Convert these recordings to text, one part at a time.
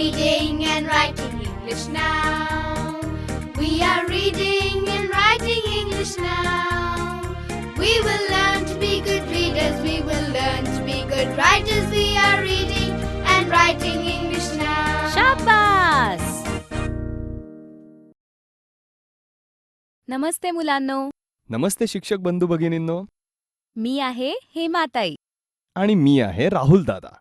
reading and writing English now. We are reading and writing English now. We will learn to be good readers. We will learn to be good writers. We are reading and writing English now. शाबास. नमस्ते मुलांनो, नमस्ते शिक्षक बंधू भगिनींनो. मी आहे हेमाताई. आणि मी आहे राहुल दादा.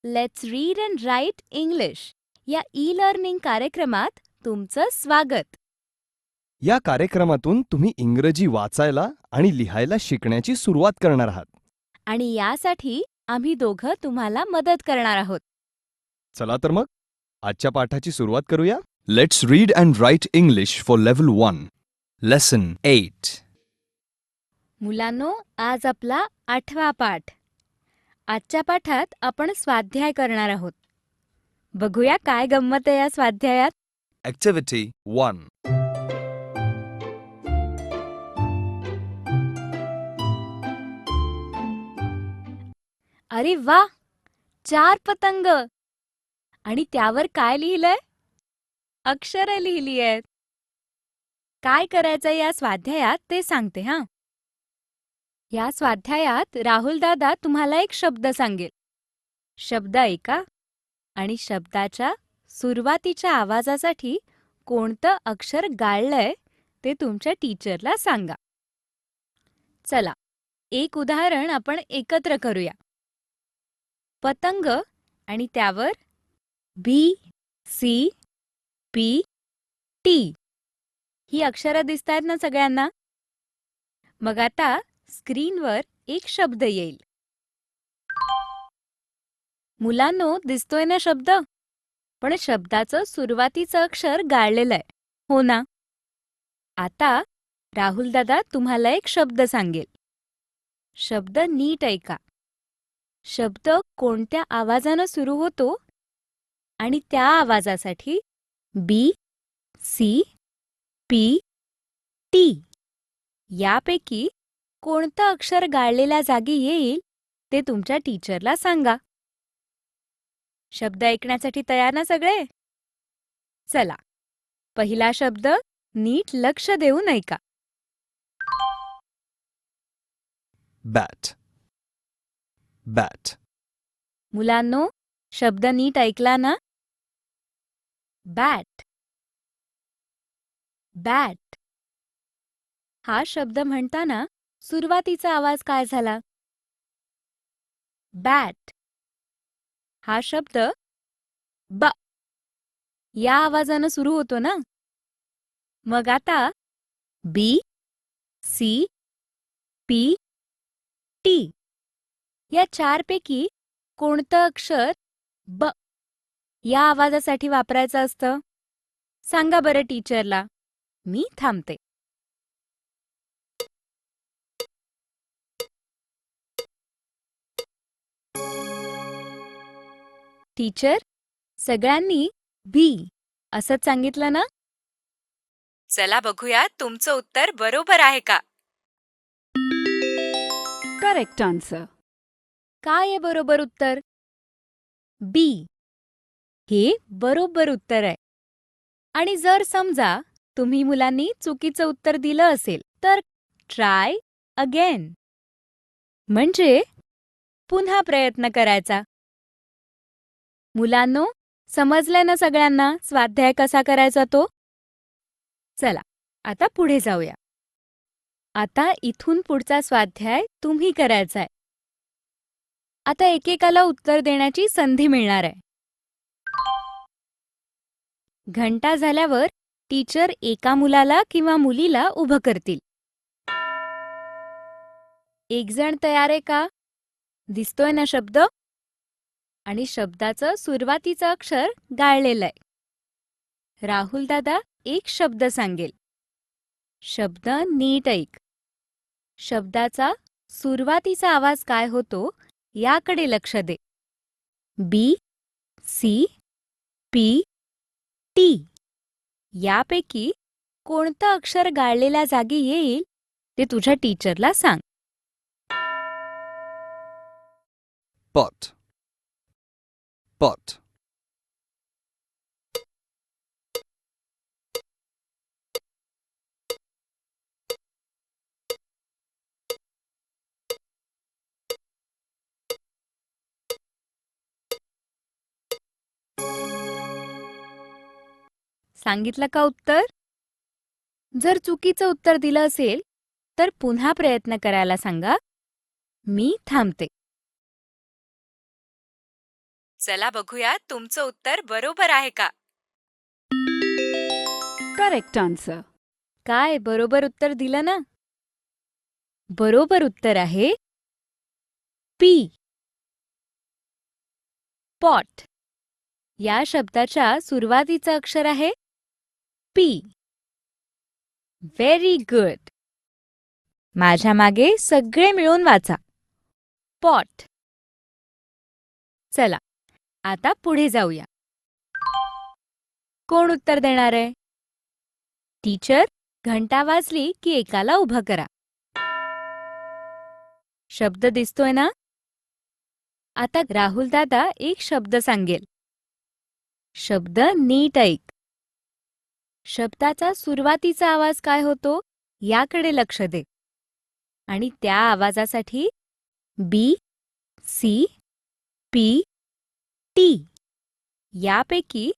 Let's read and write English या e learning कार्यक्रमात तुमचं स्वागत. या कार्यक्रमातून तुम्ही इंग्रजी वाचायला आणि लिहायला शिकण्याची सुरुवात करणार आहात. आणि यासाठी आम्ही दोघं तुम्हाला मदत करणार आहोत. चला तर मग आजच्या पाठाची सुरुवात करूया. Let's read and write English for level 1. Lesson 8. मुलांनो, आज आपला 8वा पाठ. आजच्या पाठात आपण स्वाध्याय करणार आहोत. बघूया काय गंमत आहे या स्वाध्यायात. ॲक्टिव्हिटी 1. अरे वा, 4 पतंग. आणि त्यावर काय लिहिलंय? अक्षरं लिहिली आहेत. काय करायचं या स्वाध्यायात ते सांगते हां. या स्वाध्यायात राहुल दादा तुम्हाला एक शब्द सांगेल. शब्द ऐका आणि शब्दाच्या सुरुवातीच्या आवाजासाठी कोणतं अक्षर गाळलंय ते तुमच्या टीचरला सांगा. चला, एक उदाहरण आपण एकत्र करूया. पतंग आणि त्यावर BCPT ही अक्षरं दिसतायत ना सगळ्यांना? मग आता स्क्रीनवर एक शब्द येईल. मुलांनो, दिसतोय ना शब्द? पण शब्दाचं सुरुवातीचं अक्षर गाळलेलं आहे, हो ना? आता राहुल दादा तुम्हाला एक शब्द सांगेल. शब्द नीट ऐका. शब्द कोणत्या आवाजानं सुरू होतो आणि त्या आवाजासाठी BCPT यापैकी कोणतं अक्षर गाळलेल्या जागी येईल ते तुमच्या टीचरला सांगा. शब्द ऐकण्यासाठी तयार ना सगळे? चला, पहिला शब्द नीट लक्ष देऊन ऐका. बॅट. बॅट. मुलांनो, शब्द नीट ऐकला ना? बॅट. बॅट. हा शब्द म्हणताना सुरुवातीचा आवाज काय झाला? बॅट. हा शब्द ब या आवाजानं सुरू होतो ना? मग आता BCPT या 4 पैकी कोणतं अक्षर ब या आवाजासाठी वापरायचं असतं? सांगा बरं टीचरला. मी थांबते. टीचर, सगळ्यांनी बी असंच सांगितलं ना? चला बघूया तुमचं उत्तर बरोबर आहे का. Correct answer. काय आहे बरोबर उत्तर? बी हे बरोबर उत्तर आहे. आणि जर समजा तुम्ही मुलांनी चुकीचं उत्तर दिलं असेल तर ट्राय अगेन, म्हणजे पुन्हा प्रयत्न करायचा. मुलांनो, समजलंय ना सगळ्यांना स्वाध्याय कसा करायचा तो? चला, आता पुढे जाऊया. आता इथून पुढचा स्वाध्याय तुम्ही करायचा आहे. आता एकेकाला उत्तर देण्याची संधी मिळणार आहे. घंटा झाल्यावर टीचर एका मुलाला किंवा मुलीला उभं करतील. एक जण तयार आहे का? दिसतोय ना शब्द? आणि शब्दाचं सुरुवातीचं अक्षर गाळलेलं आहे. राहुल दादा एक शब्द सांगेल. शब्द नीट ऐक. शब्दाचा सुरुवातीचा आवाज काय होतो याकडे लक्ष दे. BCPT यापैकी कोणतं अक्षर गाळलेल्या जागी येईल ते तुझ्या टीचरला सांग. pot. Pot. सांगितलं का उत्तर? जर चुकीचं उत्तर दिलं असेल तर पुन्हा प्रयत्न करायला सांगा. मी थांबते. चला बघूया तुमचं उत्तर बरोबर आहे का. Correct answer. काय बरोबर उत्तर दिलं ना? बरोबर उत्तर आहे पी. पॉट. या शब्दाच्या सुरुवातीचं अक्षर आहे पी. Very good. माझ्या मागे सगळे मिळून वाचा. पॉट. चला आता पुढे जाऊया. कोण उत्तर देणार आहे? टीचर, घंटा वाजली की एकाला उभं करा. शब्द दिसतोय ना? आता राहुल दादा एक शब्द सांगेल. शब्द नीट ऐक. शब्दाचा सुरुवातीचा आवाज काय होतो याकडे लक्ष दे. आणि त्या आवाजासाठी बी, सी, पी, टी यापैकी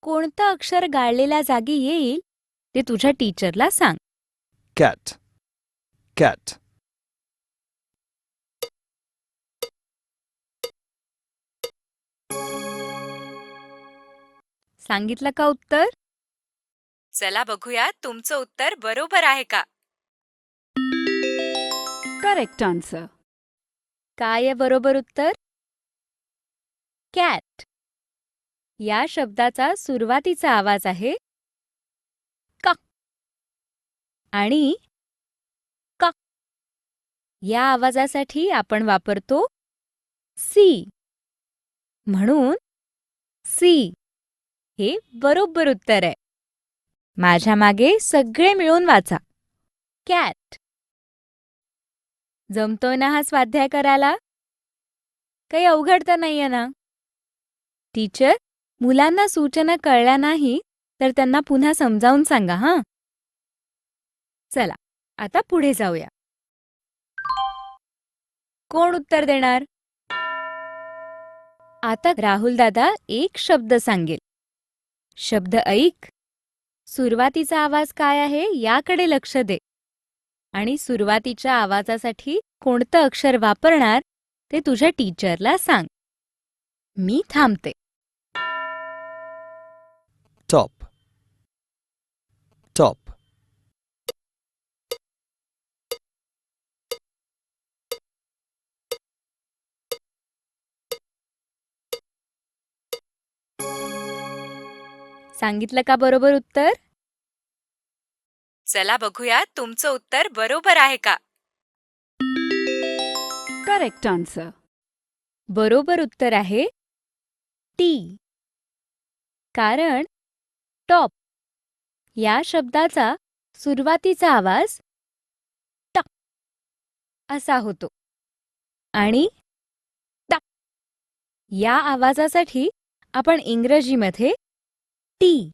कोणतं अक्षर गाळलेल्या जागी येईल ते तुझ्या टीचरला सांग. Cat. Cat. सांगितलं का उत्तर? चला बघूया तुमचं उत्तर बरोबर आहे का. Correct answer. काय आहे बरोबर उत्तर? कॅट. या शब्दाचा सुरुवातीचा आवाज आहे क. आणि क. या आवाजासाठी आपण वापरतो सी. म्हणून सी हे बरोबर उत्तर आहे. माझ्या मागे सगळे मिळून वाचा. कॅट. जमतोय ना हा स्वाध्याय करायला? काही अवघड तर नाहीये ना? टीचर, मुलांना सूचना कळल्या नाही तर त्यांना पुन्हा समजावून सांगा हां. चला आता पुढे जाऊया. कोण उत्तर देणार? आता राहुल दादा एक शब्द सांगेल. शब्द ऐक. सुरुवातीचा आवाज काय आहे याकडे लक्ष दे. आणि सुरुवातीच्या आवाजासाठी कोणतं अक्षर वापरणार ते तुझ्या टीचरला सांग. मी थांबते. Top. Top. सांगितलं का बरोबर उत्तर? चला बघूया तुमचं उत्तर बरोबर आहे का. Correct answer. बरोबर उत्तर आहे टी. कारण टॉप या शब्दाचा सुरुवातीचा आवाज ट असा होतो. आणि ट या आवाजासाठी आपण इंग्रजीमध्ये टी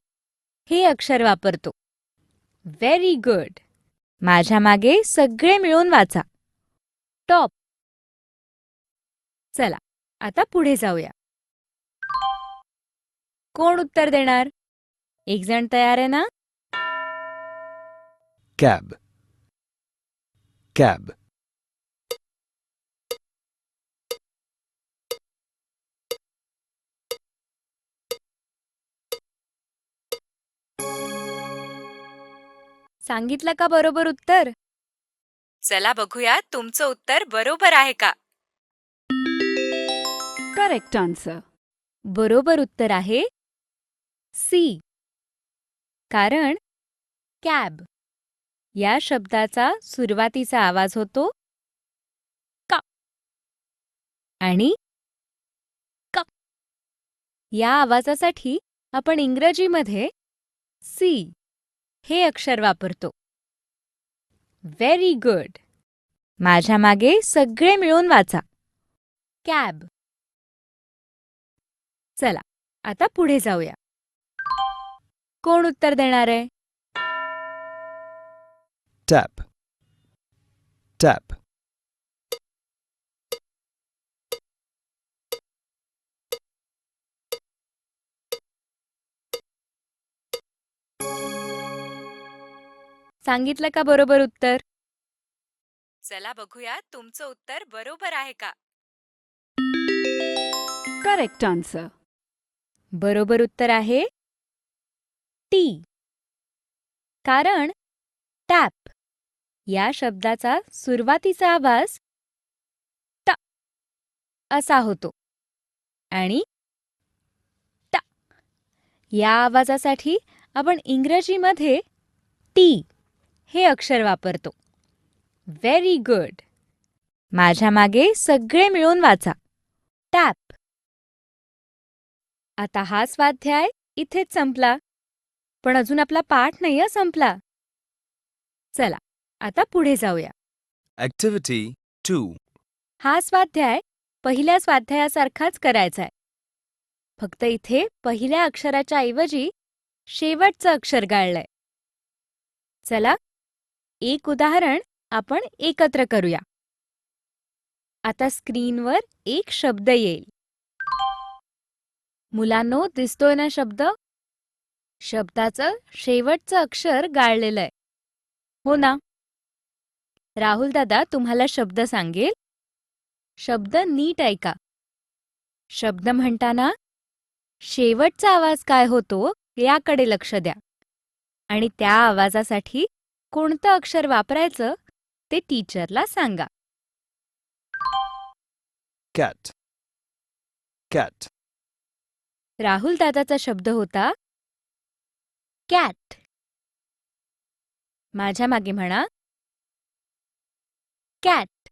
हे अक्षर वापरतो. Very good. माझ्या मागे सगळे मिळून वाचा. टॉप. चला आता पुढे जाऊया. कोण उत्तर देणार? एक जण तयार आहे ना? Cab. Cab. सांगितलं का बरोबर उत्तर? चला बघूया तुमचं उत्तर बरोबर आहे का. Correct answer. बरोबर उत्तर आहे सी. कारण कॅब या शब्दाचा सुरुवातीचा आवाज होतो क. आणि क या आवाजासाठी आपण इंग्रजीमध्ये सी हे अक्षर वापरतो. Very good. माझ्या मागे सगळे मिळून वाचा. कॅब. चला आता पुढे जाऊया. कोण उत्तर देणार आहे? Tap. Tap. सांगितलं का बरोबर उत्तर? चला बघूया तुमचं उत्तर बरोबर आहे का? Correct answer. बरोबर उत्तर आहे टी. कारण टॅप या शब्दाचा सुरुवातीचा आवाज ट असा होतो आणि ट या आवाजासाठी आपण इंग्रजीमध्ये टी हे अक्षर वापरतो. Very good. माझ्या मागे सगळे मिळून वाचा. टॅप. आता हा स्वाध्याय इथेच संपला. पण अजून आपला पाठ नाही संपला. चला आता पुढे जाऊया. Activity 2. हा स्वाध्याय पहिल्या स्वाध्यायासारखाच करायचा आहे. फक्त इथे पहिल्या अक्षराच्या ऐवजी शेवटचं अक्षर गाळलंय. चला एक उदाहरण आपण एकत्र करूया. आता स्क्रीनवर एक शब्द येईल. मुलांनो, दिसतोय ना शब्द? शब्दाचं शेवटचं अक्षर गाळलेलं आहे. हो ना? राहुल दादा तुम्हाला शब्द सांगेल. शब्द नीट ऐका. शब्द म्हणताना शेवटचा आवाज काय होतो याकडे लक्ष द्या. आणि त्या आवाजासाठी कोणतं अक्षर वापरायचं ते टीचरला सांगा. Cat. Cat. राहुल दादाचा शब्द होता कॅट. माझ्या मागे म्हणा कॅट.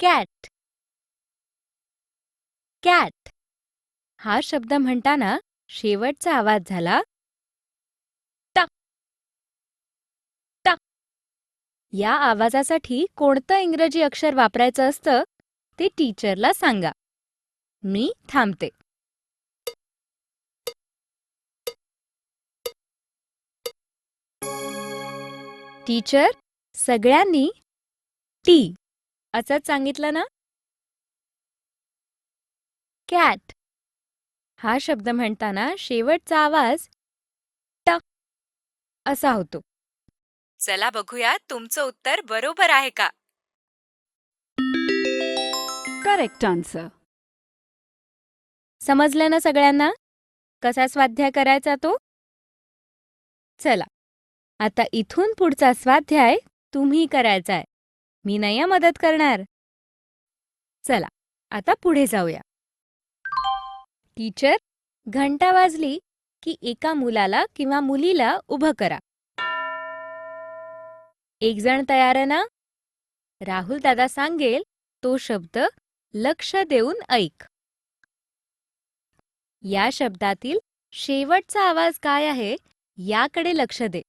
कॅट. कॅट. हा शब्द म्हणताना शेवटचा आवाज झाला ट. ट. या आवाजासाठी कोणतं इंग्रजी अक्षर वापरायचं असतं ते टीचरला सांगा. मी थांबते. टीचर, सगळ्यांनी टी असंच सांगितलं ना? कॅट हा शब्द म्हणताना शेवटचा आवाज ट असा होतो. चला बघूया तुमचं उत्तर बरोबर आहे का? Correct answer. समजलं ना सगळ्यांना? कसा स्वाध्याय करायचा तो? चला आता इथून पुढचा स्वाध्याय तुम्ही करायचा आहे. मी नाही मदत करणार. चला आता पुढे जाऊया. टीचर, घंटा वाजली की एका मुलाला किंवा मुलीला उभं करा. एक जण तयार आहे ना? राहुल दादा सांगेल तो शब्द लक्ष देऊन ऐक. या शब्दातील शेवटचा आवाज काय आहे याकडे लक्ष दे.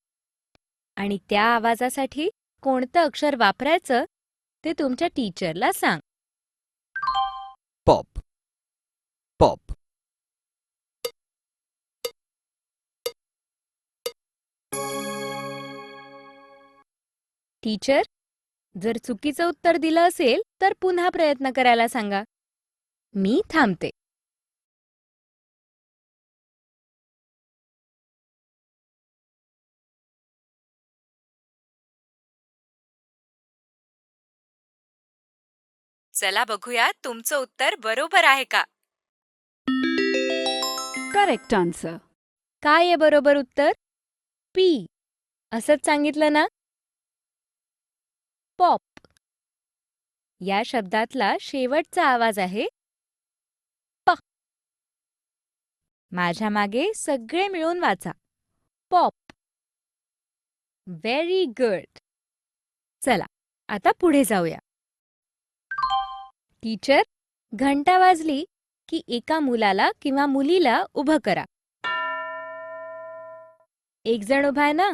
आणि त्या आवाजासाठी कोणतं अक्षर वापरायचं ते तुमच्या टीचरला सांग. Pop. Pop. टीचर, जर चुकीचं उत्तर दिलं असेल तर पुन्हा प्रयत्न करायला सांगा. मी थांबते. चला बघूया तुमचं उत्तर बरोबर आहे का? Correct answer. काय आहे बरोबर उत्तर? पी असंच सांगितलं ना? पॉप. या शब्दातला शेवटचा आवाज आहे प. माझ्या मागे सगळे मिळून वाचा. पॉप. Very good. चला आता पुढे जाऊया. टीचर, घंटा वाजली की एका मुलाला किंवा मुलीला उभं करा. एक जण उभा आहे ना?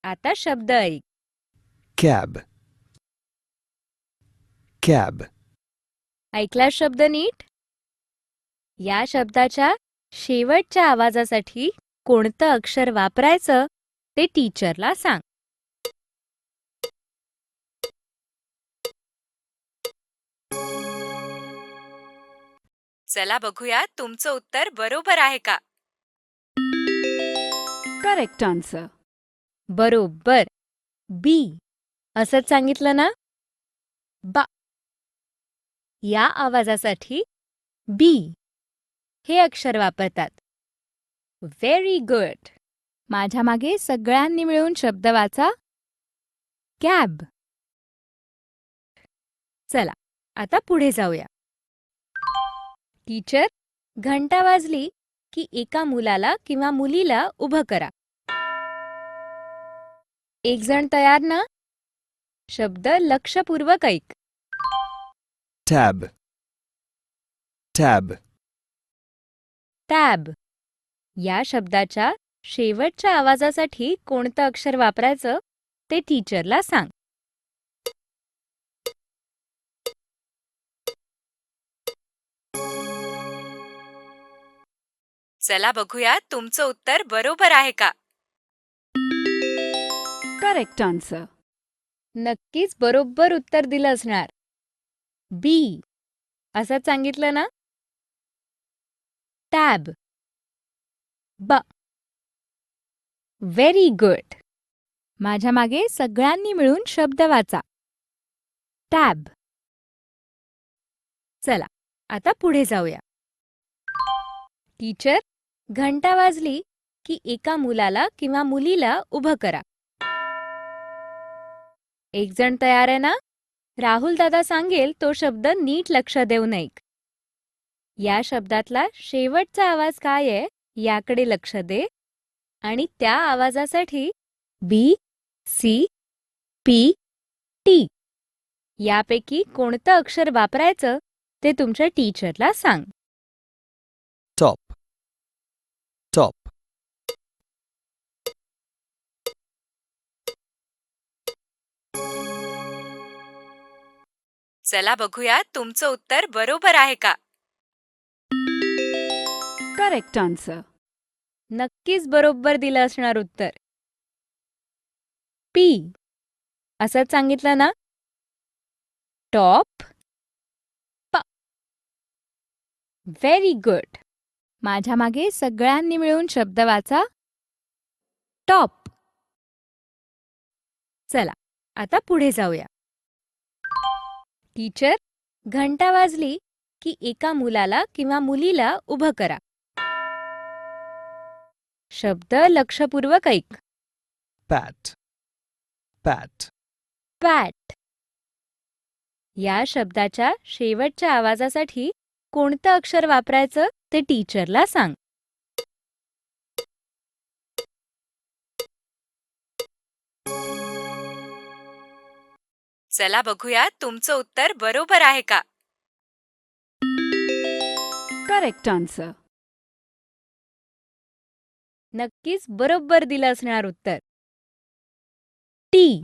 आता शब्द ऐक. Cab. Cab. ऐकला शब्द नीट? या शब्दाच्या शेवटच्या आवाजासाठी कोणतं अक्षर वापरायचं ते टीचरला सांग. चला बघूया तुमचं उत्तर बरोबर आहे का? Correct answer. बरोबर. बी असंच सांगितलं ना? बा या आवाजासाठी बी हे अक्षर वापरतात. Very good. माझ्या मागे सगळ्यांनी मिळून शब्द वाचा. कॅब. चला आता पुढे जाऊया. टीचर, घंटा वाजली की एका मुलाला किंवा मुलीला उभं करा. एक जण तयार ना? शब्द लक्षपूर्वक ऐक. Tab. Tab. टॅब या शब्दाच्या शेवटच्या आवाजासाठी कोणतं अक्षर वापरायचं ते टीचरला सांग. चला बघूया तुमचं उत्तर बरोबर आहे का. Correct answer. नक्कीच बरोबर उत्तर दिलं असणार. बी असंच सांगितलं ना? टॅब. ब. Very good. माझ्या मागे सगळ्यांनी मिळून शब्द वाचा. टॅब. चला आता पुढे जाऊया. टीचर, घंटा वाजली की एका मुलाला किंवा मुलीला उभं करा. एक जण तयार आहे ना? राहुल दादा सांगेल तो शब्द नीट लक्ष देऊन ऐक. या शब्दातला शेवटचा आवाज काय आहे याकडे लक्ष दे आणि त्या आवाजासाठी बी, सी, पी, टी यापैकी कोणतं अक्षर वापरायचं ते तुमच्या टीचरला सांग. Top. Top. चला बघूया तुमचं उत्तर बरोबर आहे का. Correct answer. नक्कीच बरोबर दिलं असणार उत्तर. पी असंच सांगितलं ना? टॉप. प. Very good. माझ्या मागे सगळ्यांनी मिळून शब्द वाचा. टॉप. चला आता पुढे जाऊया. टीचर, घंटा वाजली की एका मुलाला किंवा मुलीला उभं करा. शब्द लक्षपूर्वक ऐक. Pat. Pat. पॅट या शब्दाच्या शेवटच्या आवाजासाठी कोणतं अक्षर वापरायचं ते टीचरला सांग. चला बघूया तुमचं उत्तर बरोबर आहे का. Correct answer. नक्कीच बरोबर दिलं असणार उत्तर. टी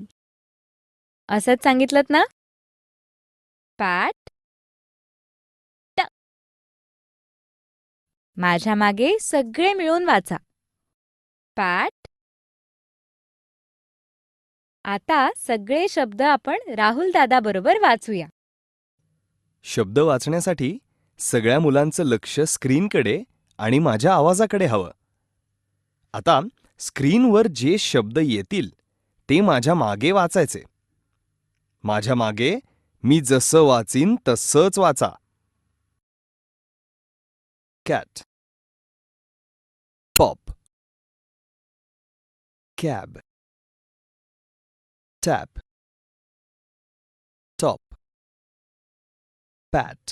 असंच सांगितलं ना? पॅट. ट. माझ्या मागे सगळे मिळून वाचा. पॅट. आता सगळे शब्द आपण राहुल दादा बरोबर वाचूया. शब्द वाचण्यासाठी सगळ्या मुलांचं लक्ष स्क्रीनकडे आणि माझ्या आवाजाकडे हवं. आता स्क्रीनवर जे शब्द येतील ते माझ्या मागे वाचायचे. माझ्या मागे मी जसं वाचीन तसंच वाचा. Cat. Pop. Cab. Tap. Top. Pat.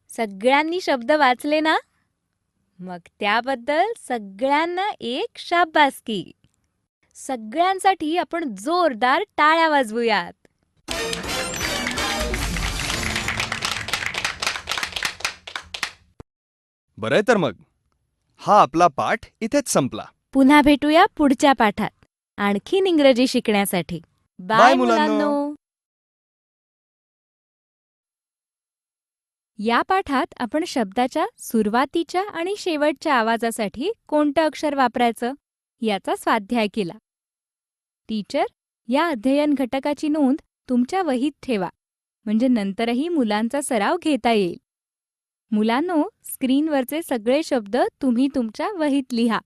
सगळ्यांनी शब्द वाचले ना? मग त्याबद्दल सगळ्यांना एक शाबासकी. सगळ्यांसाठी आपण जोरदार टाळ्या वाजवूयात. बरंय तर मग हा आपला पाठ इथेच संपला. पुन्हा भेटूया पुढच्या पाठात आणखीन इंग्रजी शिकण्यासाठी. बाय मुलांनो. या पाठात आपण शब्दाच्या सुरुवातीच्या आणि शेवटच्या आवाजासाठी कोणतं अक्षर वापरायचं याचा स्वाध्याय केला. टीचर, या अध्ययन घटकाची नोंद तुमच्या वहीत ठेवा म्हणजे नंतरही मुलांचा सराव घेता येईल. मुलांनो, स्क्रीनवरचे सगळे शब्द तुम्ही तुमच्या वहीत लिहा.